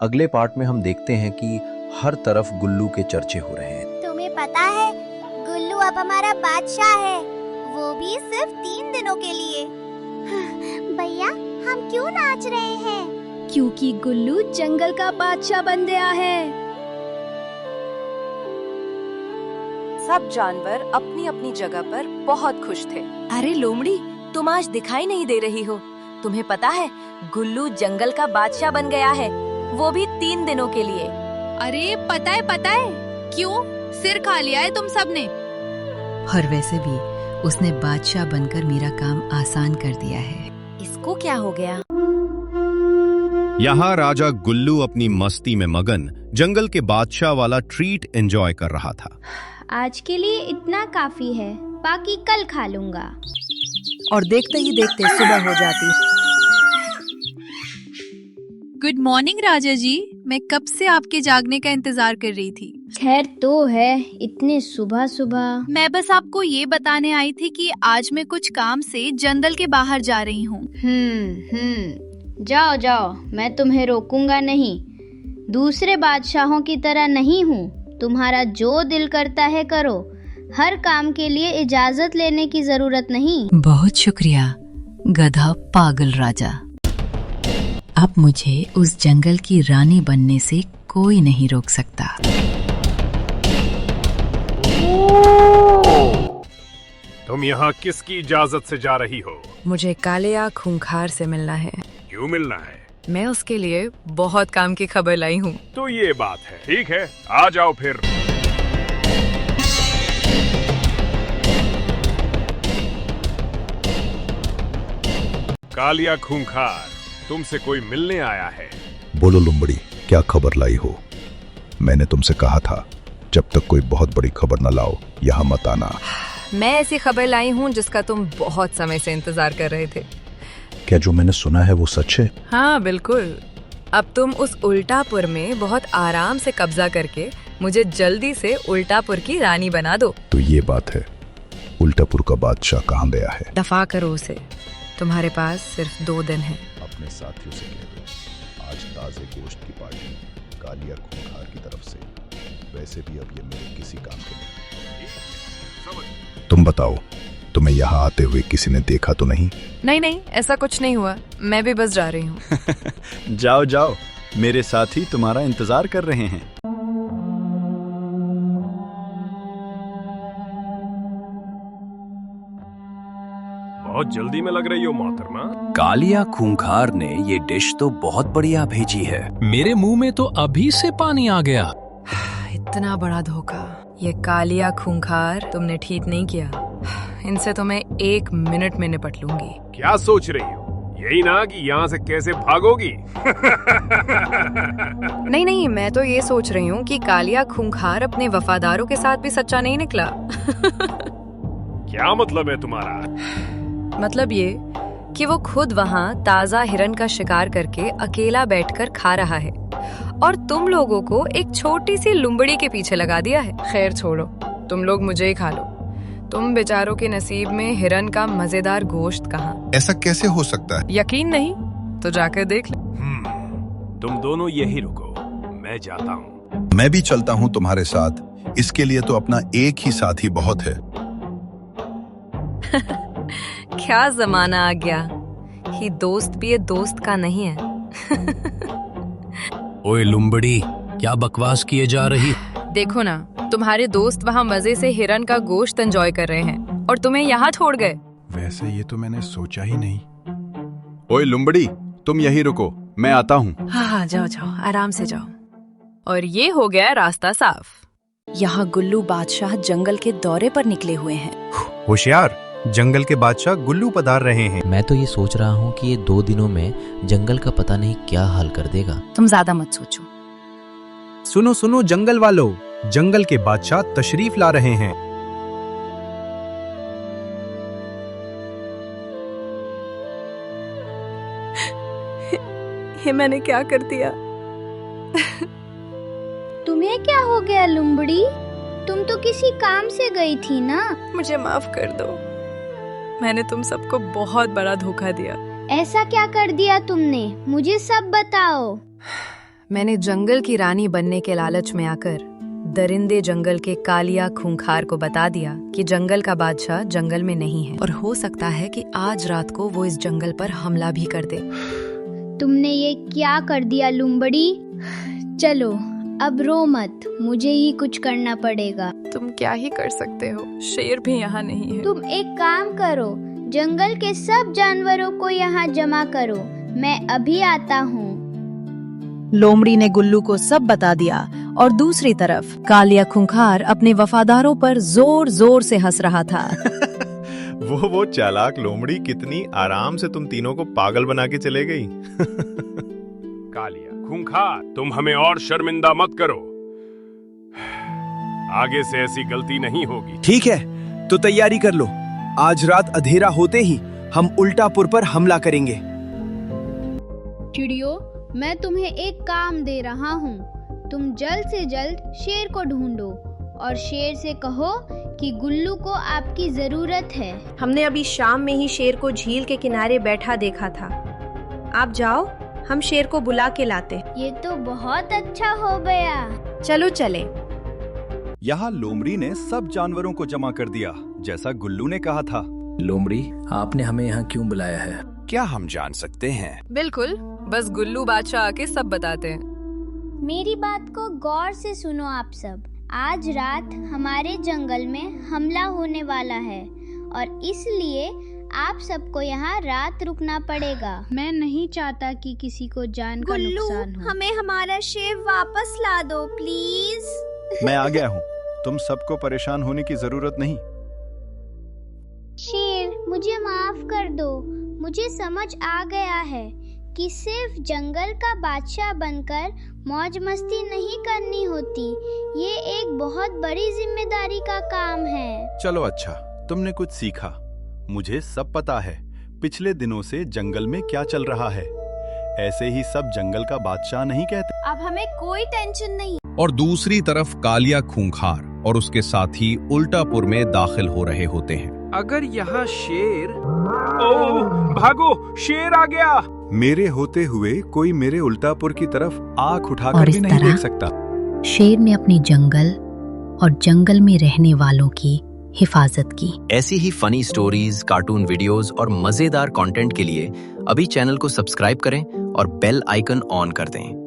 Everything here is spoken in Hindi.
अगले पार्ट में हम देखते हैं कि हर तरफ गुल्लू के चर्चे हो रहे हैं। तुम्हें पता है गुल्लू अब हमारा बादशाह है, वो भी सिर्फ 3 दिनों के लिए। भैया हम क्यों नाच रहे हैं? क्योंकि गुल्लू जंगल का बादशाह बन गया है। सब जानवर अपनी अपनी जगह पर बहुत खुश थे। अरे लोमड़ी, तुम आज दिखाई नहीं दे रही हो। तुम्हें पता है गुल्लू जंगल का बादशाह बन गया है, वो भी 3 दिनों के लिए। अरे पता है क्यों? सिर खा लिया है तुम सबने। और वैसे भी उसने बादशाह बनकर मेरा काम आसान कर दिया है। इसको क्या हो गया? यहाँ राजा गुल्लू अपनी मस्ती में मगन जंगल के बादशाह वाला ट्रीट एंजॉय कर रहा था। आज के लिए इतना काफी है, बाकी कल खा लूंगा। और देखते ही देखते सुबह हो जाती। गुड मॉर्निंग राजा जी, मैं कब से आपके जागने का इंतजार कर रही थी। खैर तो है, इतने सुबह सुबह। मैं बस आपको ये बताने आई थी कि आज मैं कुछ काम से जंगल के बाहर जा रही हूँ। जाओ जाओ, मैं तुम्हें रोकूंगा नहीं। दूसरे बादशाहों की तरह नहीं हूँ। तुम्हारा जो दिल करता है करो, हर काम के लिए इजाजत लेने की जरूरत नहीं। बहुत शुक्रिया गधा पागल राजा। अब मुझे उस जंगल की रानी बनने से कोई नहीं रोक सकता। तुम यहाँ किसकी इजाजत से जा रही हो? मुझे कालिया खूंखार से मिलना है। क्यों मिलना है? मैं उसके लिए बहुत काम की खबर लाई हूँ। तो ये बात है, ठीक है, आ जाओ फिर। कालिया खूंखार, तुमसे कोई मिलने आया है। बोलो लुम्बड़ी, क्या खबर लाई हो? मैंने तुमसे कहा था जब तक कोई बहुत बड़ी खबर न लाओ यहाँ मत आना। मैं ऐसी खबर लाई हूँ जिसका तुम बहुत समय से इंतजार कर रहे थे। क्या जो मैंने सुना है वो सच है? हाँ बिल्कुल। अब तुम उस उल्टापुर में बहुत आराम से कब्जा करके मुझे जल्दी से उल्टापुर की रानी बना दो। तो ये बात है, उल्टापुर का बादशाह कहाँ गया है? दफा करो उसे, तुम्हारे पास सिर्फ 2 दिन है। अपने साथियों से कह दो, आज ताजे गोश्त की पार्टी कालिया खूंखार की तरफ से। वैसे भी अब ये मेरे किसी काम के नहीं। तुम बताओ, तुम्हें यहाँ आते हुए किसी ने देखा तो नहीं? नहीं, ऐसा कुछ नहीं हुआ। मैं भी बस जा रही हूँ। जाओ जाओ, मेरे साथी तुम्हारा इंतजार कर रहे हैं। बहुत जल्दी में लग रही हो मोहतरमा। कालिया खूंखार ने ये डिश तो बहुत बढ़िया भेजी है। मेरे मुंह में तो अभी से पानी आ गया। इतना बड़ा धोखा। ये कालिया खूंखार, तुमने ठीक नहीं किया। इनसे तो मैं 1 मिनट में निपट लूंगी। क्या सोच रही हो? यही ना कि यहाँ से कैसे भागोगी? नहीं, मैं तो ये सोच रही हूँ कि कालिया खूंखार अपने वफादारों के साथ भी सच्चा नहीं निकला। क्या मतलब है तुम्हारा? मतलब ये कि वो खुद वहाँ ताजा हिरन का शिकार करके अकेला बैठकर खा रहा है और तुम लोगों को एक छोटी सी लुम्बड़ी के पीछे लगा दिया है। खैर छोड़ो, तुम लोग मुझे ही खा लो। तुम बेचारों के नसीब में हिरन का मजेदार गोश्त कहाँ? ऐसा कैसे हो सकता है? यकीन नहीं तो जाकर देख ले। तुम दोनों यही रुको, मैं जाता हूँ। मैं भी चलता हूँ तुम्हारे साथ। इसके लिए तो अपना एक ही साथी बहुत है। क्या जमाना आ गया कि दोस्त भी ये दोस्त का नहीं है। ओए लुम्बड़ी, क्या बकवास किए जा रही? देखो ना, तुम्हारे दोस्त वहाँ मजे से हिरन का गोश्त एंजॉय कर रहे हैं और तुम्हें यहाँ छोड़ गए। वैसे ये तो मैंने सोचा ही नहीं। ओए लुम्बड़ी, तुम यहीं रुको, मैं आता हूँ। हाँ, जाओ, आराम से जाओ। और ये हो गया रास्ता साफ। यहाँ गुल्लू बादशाह जंगल के दौरे पर निकले हुए हैं। होशियार, जंगल के बादशाह गुल्लू पधार रहे हैं। मैं तो ये सोच रहा हूँ कि ये 2 दिनों में जंगल का पता नहीं क्या हाल कर देगा। तुम ज्यादा मत सोचो। सुनो जंगल वालों, जंगल के बादशाह तशरीफ ला रहे हैं। ये मैंने क्या कर दिया? तुम्हें क्या हो गया लुम्बड़ी? तुम तो किसी काम से गई थी ना। मुझे माफ कर दो, मैंने तुम सबको बहुत बड़ा धोखा दिया। ऐसा क्या कर दिया तुमने? मुझे सब बताओ। मैंने जंगल की रानी बनने के लालच में आकर दरिंदे जंगल के कालिया खूंखार को बता दिया कि जंगल का बादशाह जंगल में नहीं है और हो सकता है कि आज रात को वो इस जंगल पर हमला भी कर दे। तुमने ये क्या कर दिया लुम्बड़ी? चलो अब रो मत, मुझे ही कुछ करना पड़ेगा। तुम क्या ही कर सकते हो, शेर भी यहाँ नहीं है। तुम एक काम करो, जंगल के सब जानवरों को यहाँ जमा करो, मैं अभी आता हूँ। लोमड़ी ने गुल्लू को सब बता दिया और दूसरी तरफ कालिया खूंखार अपने वफादारों पर जोर जोर से हंस रहा था। वो चालाक लोमड़ी कितनी आराम से तुम तीनों को पागल बना के चले गई। कालिया खूंखार, तुम हमें और शर्मिंदा मत करो, आगे से ऐसी गलती नहीं होगी। ठीक है, तो तैयारी कर लो। आज रात अंधेरा होते ही हम उल्टापुर पर हमला करेंगे। चिड़ियों, मैं तुम्हें एक काम दे रहा हूँ। तुम जल्द से जल्द शेर को ढूंढो और शेर से कहो कि गुल्लू को आपकी जरूरत है। हमने अभी शाम में ही शेर को झील के किनारे बैठा देखा था। आप जाओ, हम शेर को बुला के लाते। ये तो बहुत अच्छा हो गया। चलो चले। यहाँ लोमड़ी ने सब जानवरों को जमा कर दिया, जैसा गुल्लू ने कहा था। लोमड़ी, आपने हमें यहाँ क्यों बुलाया है? क्या हम जान सकते हैं? बिल्कुल, बस गुल्लू बादशाह आके सब बताते हैं। मेरी बात को गौर से सुनो आप सब। आज रात हमारे जंगल में हमला होने वाला है और इसलिए आप सबको यहाँ रात रुकना पड़ेगा। मैं नहीं चाहता कि किसी को जान का नुकसान हो। हमें हमारा शेर वापस ला दो प्लीज। मैं आ गया हूँ, तुम सबको परेशान होने की जरूरत नहीं। शेर, मुझे माफ कर दो। मुझे समझ आ गया है कि सिर्फ जंगल का बादशाह बनकर मौज मस्ती नहीं करनी होती। ये एक बहुत बड़ी जिम्मेदारी का काम है। चलो अच्छा, तुमने कुछ सीखा। मुझे सब पता है पिछले दिनों से जंगल में क्या चल रहा है। ऐसे ही सब जंगल का बादशाह नहीं कहते। अब हमें कोई टेंशन नहीं। और दूसरी तरफ कालिया खूंखार और उसके साथी उल्टापुर में दाखिल हो रहे होते हैं। अगर यहाँ शेर... ओह, भागो, शेर आ गया। मेरे होते हुए कोई मेरे उल्टापुर की तरफ आंख और उठाकर इस भी नहीं तरह देख सकता। शेर ने अपनी जंगल और जंगल में रहने वालों की हिफाजत की। ऐसी ही फनी स्टोरीज, कार्टून वीडियोस और मजेदार कंटेंट के लिए अभी चैनल को सब्सक्राइब करें और बेल आइकन ऑन कर दें।